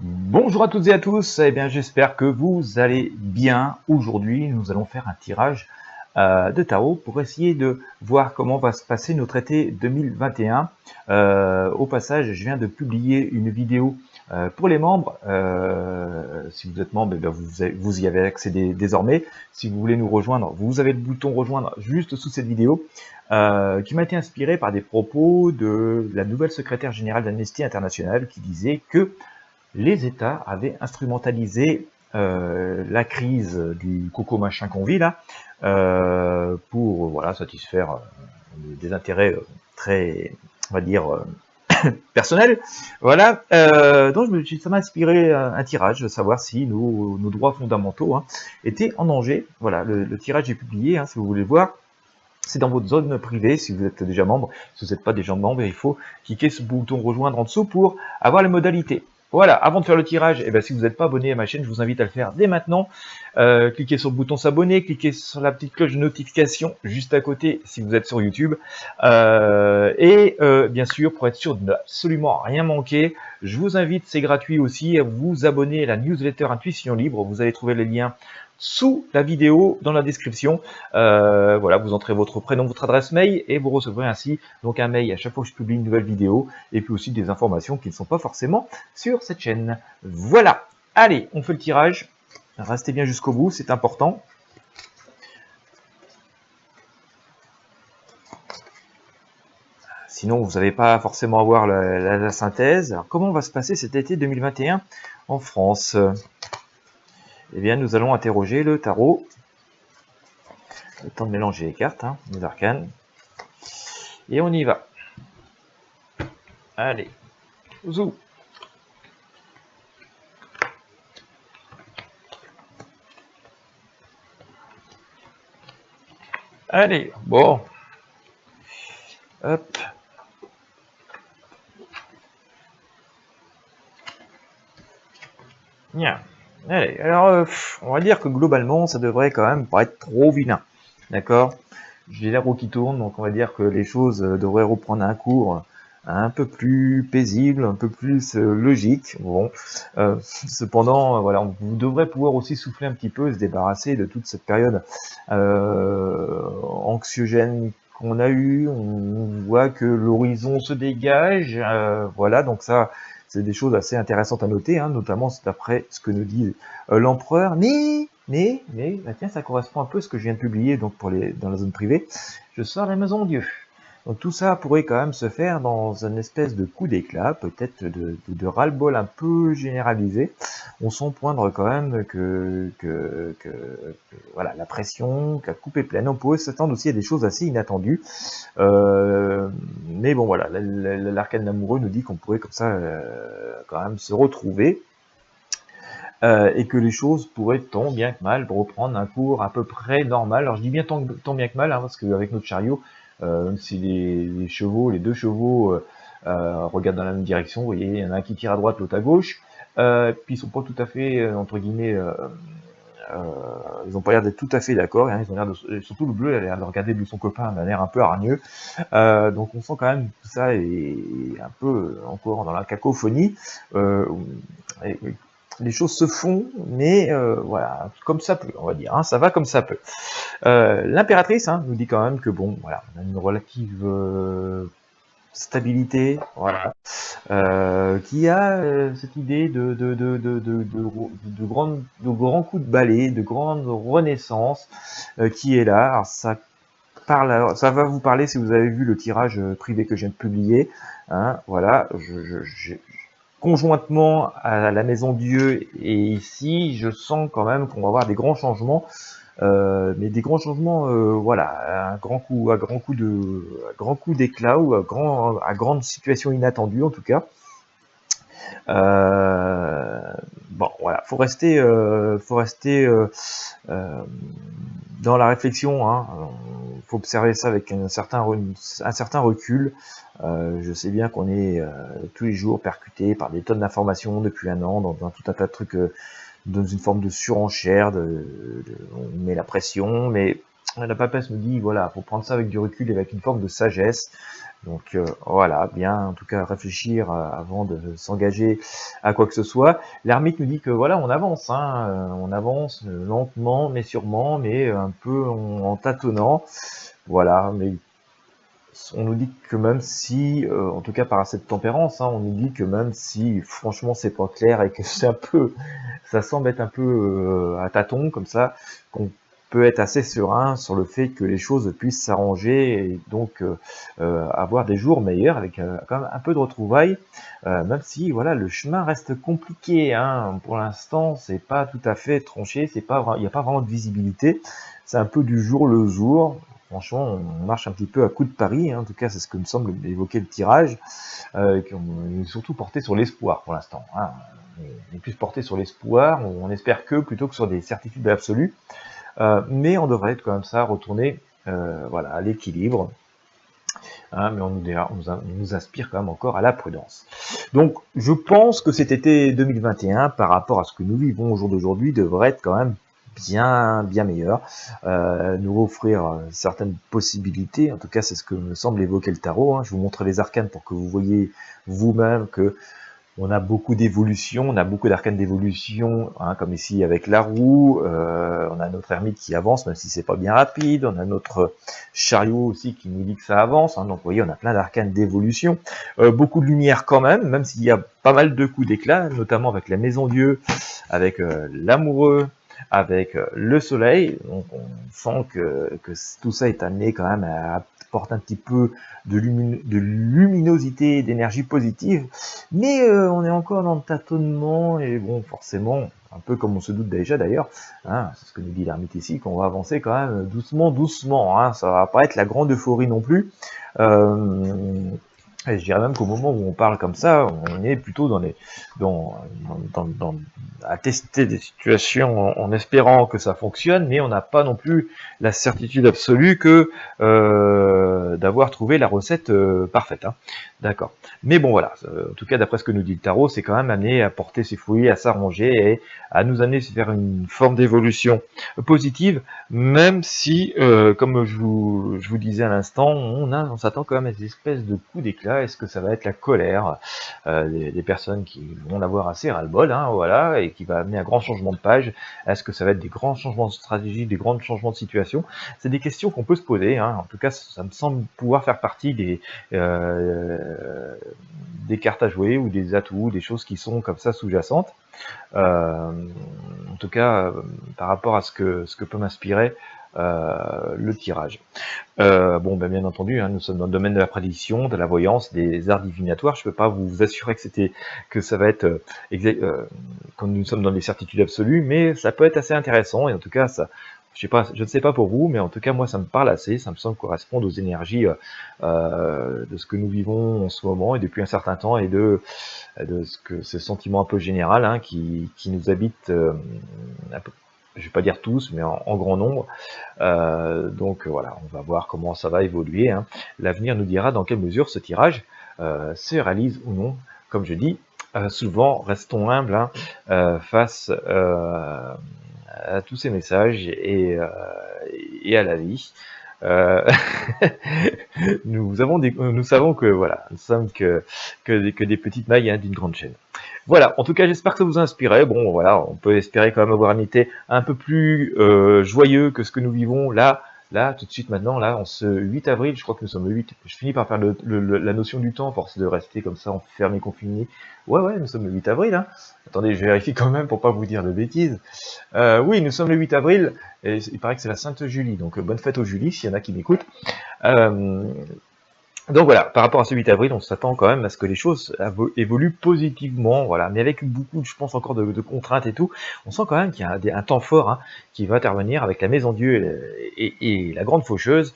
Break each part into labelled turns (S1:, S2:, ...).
S1: Bonjour à toutes et à tous, eh bien j'espère que vous allez bien. Aujourd'hui, nous allons faire un tirage de tarot pour essayer de voir comment va se passer notre été 2021. Au passage, je viens de publier une vidéo pour les membres. Si vous êtes membre, eh bien, vous y avez accès désormais. Si vous voulez nous rejoindre, vous avez le bouton rejoindre juste sous cette vidéo. Qui m'a été inspiré par des propos de la nouvelle secrétaire générale d'Amnesty International qui disait que les États avaient instrumentalisé la crise du coco machin qu'on vit là pour voilà, satisfaire des intérêts très, on va dire, personnels. Voilà, donc ça m'a inspiré un tirage, de savoir si nos droits fondamentaux étaient en danger. Voilà, le tirage est publié, si vous voulez le voir. C'est dans votre zone privée, si vous êtes déjà membre. Si vous n'êtes pas déjà membre, il faut cliquer sur le bouton rejoindre en dessous pour avoir les modalités. Voilà, avant de faire le tirage, si vous n'êtes pas abonné à ma chaîne, je vous invite à le faire dès maintenant. Cliquez sur le bouton s'abonner, cliquez sur la petite cloche de notification juste à côté si vous êtes sur YouTube. Bien sûr, pour être sûr de absolument rien manquer, je vous invite, c'est gratuit aussi, à vous abonner à la newsletter Intuition Libre. Vous allez trouver les liens sous la vidéo, dans la description. Voilà, vous entrez votre prénom, votre adresse mail et vous recevrez ainsi donc un mail à chaque fois que je publie une nouvelle vidéo et puis aussi des informations qui ne sont pas forcément sur cette chaîne. Voilà, allez, on fait le tirage. Restez bien jusqu'au bout, c'est important. Sinon, vous n'allez pas forcément avoir la synthèse. Alors, comment va se passer cet été 2021 en France? Eh bien, nous allons interroger le tarot. Le temps de mélanger les cartes, les arcanes. Et on y va. Allez, zou. Allez, bon. Hop. Bien. Allez, alors, on va dire que globalement, ça devrait quand même pas être trop vilain. D'accord? J'ai la roue qui tourne, donc on va dire que les choses devraient reprendre un cours un peu plus paisible, un peu plus logique. Bon, cependant, voilà, vous devrez pouvoir aussi souffler un petit peu, se débarrasser de toute cette période anxiogène qu'on a eue. On voit que l'horizon se dégage, voilà, donc ça, c'est des choses assez intéressantes à noter, notamment d'après ce que nous dit l'empereur. Bah tiens, ça correspond un peu à ce que je viens de publier donc dans la zone privée. Je sors la maison de Dieu. Donc tout ça pourrait quand même se faire dans une espèce de coup d'éclat, peut-être de ras-le-bol un peu généralisé. On sent poindre quand même que voilà, la pression, que la coupe est pleine. On pourrait s'attendre aussi à des choses assez inattendues. Mais bon voilà, l'arcane amoureux nous dit qu'on pourrait comme ça quand même se retrouver. Et que les choses pourraient tant bien que mal reprendre un cours à peu près normal. Alors je dis bien tant bien que mal, parce qu'avec notre chariot, si les chevaux, les deux chevaux regardent dans la même direction, vous voyez, il y en a un qui tire à droite, l'autre à gauche, puis ils sont pas tout à fait, entre guillemets, ils ont pas l'air d'être tout à fait d'accord, ils ont l'air surtout le bleu, il a l'air de regarder de son copain d'un air un peu hargneux, donc on sent quand même que tout ça est un peu encore dans la cacophonie, les choses se font, mais voilà, comme ça peut, on va dire, ça va comme ça peut. L'impératrice nous dit quand même que bon, voilà, on a une relative stabilité, voilà, qui a cette idée de grands coups de balai, de grande renaissance qui est là. Alors ça va vous parler si vous avez vu le tirage privé que je viens de publier. Voilà, conjointement à la Maison Dieu et ici, je sens quand même qu'on va avoir des grands changements, mais des grands changements, voilà, à grand coup d'éclat ou à grande situation inattendue en tout cas. Bon, voilà, faut rester dans la réflexion. Faut observer ça avec un certain recul. Je sais bien qu'on est tous les jours percuté par des tonnes d'informations depuis un an, dans tout un tas de trucs, dans une forme de surenchère, on met la pression, mais la papesse nous dit, voilà, faut prendre ça avec du recul et avec une forme de sagesse. Donc voilà, bien en tout cas réfléchir avant de s'engager à quoi que ce soit. L'ermite nous dit que voilà, on avance, hein, on avance lentement mais sûrement, mais un peu en tâtonnant. Voilà, mais on nous dit que même si, en tout cas par cette tempérance, hein, on nous dit que même si franchement c'est pas clair et que c'est un peu, ça semble être un peu à tâtons comme ça, qu'on peut être assez serein sur le fait que les choses puissent s'arranger et donc avoir des jours meilleurs avec quand même un peu de retrouvailles, même si voilà le chemin reste compliqué, hein, pour l'instant c'est pas tout à fait tranché, c'est pas, il n'y a pas vraiment de visibilité, c'est un peu du jour le jour. Franchement, on marche un petit peu à coup de pari, hein. En tout cas, c'est ce que me semble évoquer le tirage, qu'on est surtout porté sur l'espoir pour l'instant, hein. On est plus porté sur l'espoir, on espère que plutôt que sur des certitudes absolues, mais on devrait être quand même ça, retourner voilà, à l'équilibre, hein, mais on nous inspire quand même encore à la prudence. Donc, je pense que cet été 2021, par rapport à ce que nous vivons au jour d'aujourd'hui, devrait être quand même bien meilleur, nous offrir certaines possibilités. En tout cas, c'est ce que me semble évoquer le tarot, hein. Je vous montre les arcanes pour que vous voyez vous-même que on a beaucoup d'évolution, on a beaucoup d'arcanes d'évolution, hein, comme ici avec la roue, on a notre ermite qui avance, même si c'est pas bien rapide, on a notre chariot aussi qui nous dit que ça avance, hein, donc vous voyez, on a plein d'arcanes d'évolution, beaucoup de lumière quand même s'il y a pas mal de coups d'éclat, notamment avec la maison Dieu, avec l'amoureux, avec le soleil, donc on sent que tout ça est amené quand même à apporter un petit peu de luminosité, d'énergie positive, mais on est encore dans le tâtonnement, et bon, forcément, un peu comme on se doute déjà d'ailleurs, hein, c'est ce que nous dit l'ermite ici, qu'on va avancer quand même doucement, hein, ça va pas être la grande euphorie non plus, et je dirais même qu'au moment où on parle comme ça, on est plutôt à tester des situations en espérant que ça fonctionne, mais on n'a pas non plus la certitude absolue que d'avoir trouvé la recette parfaite, hein. D'accord. Mais bon voilà, en tout cas d'après ce que nous dit le tarot, c'est quand même amené à porter ses fruits, à s'arranger et à nous amener vers une forme d'évolution positive, même si, comme je vous disais à l'instant, on s'attend quand même à des espèces de coups d'éclat. Est-ce que ça va être la colère des personnes qui vont l'avoir assez ras-le-bol, hein, voilà, et qui va amener un grand changement de page? Est-ce que ça va être des grands changements de stratégie, des grands changements de situation? C'est des questions qu'on peut se poser, hein. En tout cas, ça me semble pouvoir faire partie des cartes à jouer ou des atouts, des choses qui sont comme ça sous-jacentes. En tout cas, par rapport à ce que peut m'inspirer le tirage. Bon, ben, bien entendu, hein, nous sommes dans le domaine de la prédiction, de la voyance, des arts divinatoires. Je peux pas vous assurer que ça va être quand nous sommes dans des certitudes absolues, mais ça peut être assez intéressant. Et en tout cas, ça, je ne sais pas pour vous, mais en tout cas moi ça me parle assez. Ça me semble correspondre aux énergies de ce que nous vivons en ce moment et depuis un certain temps, et de ce sentiment un peu général, hein, qui nous habite. Un peu, je vais pas dire tous, mais en grand nombre. Donc voilà, on va voir comment ça va évoluer, hein. L'avenir nous dira dans quelle mesure ce tirage se réalise ou non. Comme je dis, souvent, restons humbles, hein, face à tous ces messages et à la vie. Nous savons que voilà, nous sommes que des petites mailles, hein, d'une grande chaîne. Voilà, en tout cas, j'espère que ça vous a inspiré. Bon, voilà, on peut espérer quand même avoir un été un peu plus joyeux que ce que nous vivons là, tout de suite maintenant, là, en ce 8 avril, je crois que nous sommes le 8, je finis par faire la notion du temps, force de rester comme ça, enfermé, confiné. Ouais, nous sommes le 8 avril, hein. Attendez, je vérifie quand même pour pas vous dire de bêtises. Oui, nous sommes le 8 avril, et il paraît que c'est la Sainte Julie, donc bonne fête aux Julie, s'il y en a qui m'écoutent. Donc voilà, par rapport à ce 8 avril, on s'attend quand même à ce que les choses évoluent positivement, voilà, mais avec beaucoup, je pense, encore de contraintes et tout. On sent quand même qu'il y a un temps fort, hein, qui va intervenir avec la Maison Dieu et la Grande Faucheuse.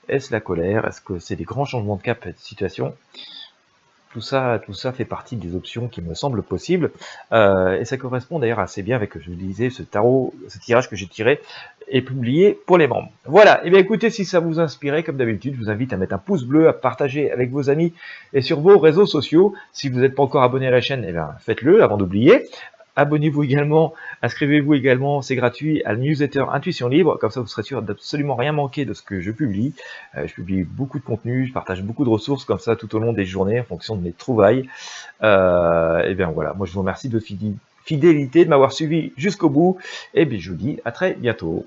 S1: Est-ce la colère? Est-ce que c'est des grands changements de cap de situation? Tout ça fait partie des options qui me semblent possibles, et ça correspond d'ailleurs assez bien avec, je vous disais, ce tirage que j'ai tiré et publié pour les membres. Voilà, et bien écoutez, si ça vous inspirait, comme d'habitude, je vous invite à mettre un pouce bleu, à partager avec vos amis et sur vos réseaux sociaux. Si vous n'êtes pas encore abonné à la chaîne, eh bien faites-le avant d'oublier. abonnez-vous également, inscrivez-vous également, c'est gratuit, à la newsletter Intuition Libre, comme ça vous serez sûr d'absolument rien manquer de ce que je publie. Je publie beaucoup de contenu, je partage beaucoup de ressources comme ça tout au long des journées en fonction de mes trouvailles. Et bien voilà, moi je vous remercie de fidélité, de m'avoir suivi jusqu'au bout, et bien je vous dis à très bientôt.